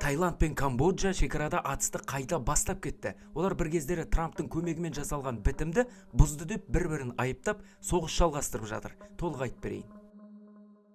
Таиланд пен Камбоджа шекарада атысты қайта бастап кетті. Олар бір кездері Трамптың көмегімен жасалған бітімді бұзды деп бір-бірін айыптап, соғыс жалғастырып жатыр. Толық айтып берейін.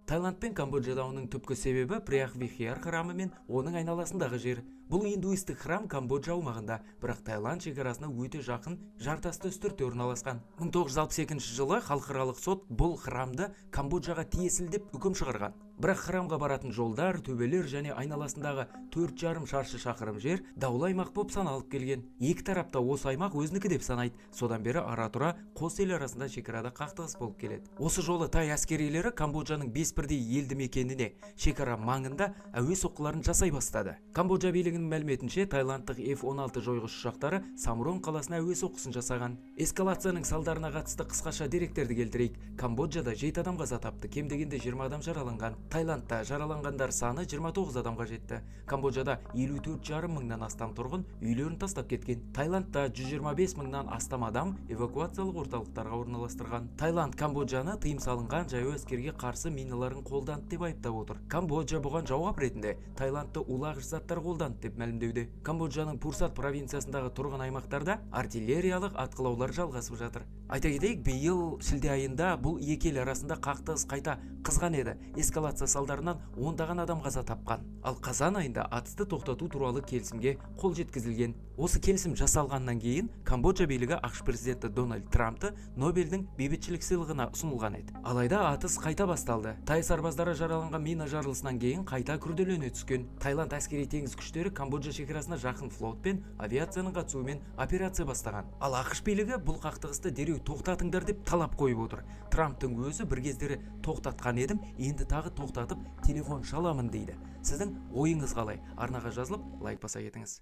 Таиланд пен Камбоджада оның түпкі себебі Приах Вихар храмы мен оның айналасындағы жер. Бұл индуистік храм Камбоджа аумағында, бірақ Таиланд шекарасына өте жақын жартасты үстіртте орналасқан. 1962 жылы халықаралық сот бұл храмды Камбоджаға тиесілі деп үкім шығарған. Бірақ храмға баратын жолдар, төбелер және айналасындағы 4,5 шаршы шақырым жер даулы аймақ болып саналып келген. Екі тарапта осы аймақ өзінікі деп санайды. Содан бері ара-тұра қос ел арасында шекарада қақтығыс болып келеді. Осы жолы Тай әскерилері Камбоджаның бес бірдей елді мекеніне шекара маңында әуе соққыларын жасай бастады. Камбоджа билігінің мәліметінше, Таиландтық F-16 жойғыш ұшақтары Самрон қаласына әуе соққысын жасаған. Эскалацияның салдарына қатысты қысқаша деректерді келтірейік. Камбоджада 7 адам қаза тапты, кем дегенде 20 адам жараланған. Таиландта жараланғандар саны 29 адамға жетті. Камбоджада 54,5 мыңнан астам тұрғын үйлерін тастап кеткен. Таиландта 125 мыңнан астам адам эвакуациялық орталықтарға орналастырған. Таиланд Камбоджаны тыйым салынған жаяу әскерге қарсы миналарын қолданды деп айыптап отыр. Камбоджа бұған жауап ретінде Таиландты улағыш заттар қолданды деп мәлімдеуде. Камбоджаның Пурсат провинциясындағы тұрғын аймақтарда артиллериялық атқылаулар жалғасып жатыр. Айта кетейік, биыл шілде айында бұл екі ел арасында қақтығыс қайта қызған еді. Эскалация салдарынан ондаған адам қаза тапқан. Ал қазан айында атысты тоқтату туралы келісімге қол жеткізілген. Осы келісім жасалғаннан кейін Камбоджа билігі ақш президенті Дональд Трампты Нобельдің бейбітшілік сыйлығына ұсынылған еді. Алайда атыс қайта басталды. Тай сарбаздары жараланған мина жарылысынан кейін қайта күрделене түскен. Таиланд әскери теңіз күштері Камбоджа шекарасына жақын флот пен авиацияның қатысуымен операция бастаған. Ал ақш билігі бұл қақтығысты дереу тоқтатыңдар деп талап қойып отыр. Трамптың өзі бір кездері тоқтатқан едім, енді тағы тоқтатып телефон шаламын дейді. Сіздің ойыңыз қалай? Арнаға жазылып лайк баса кетіңіз.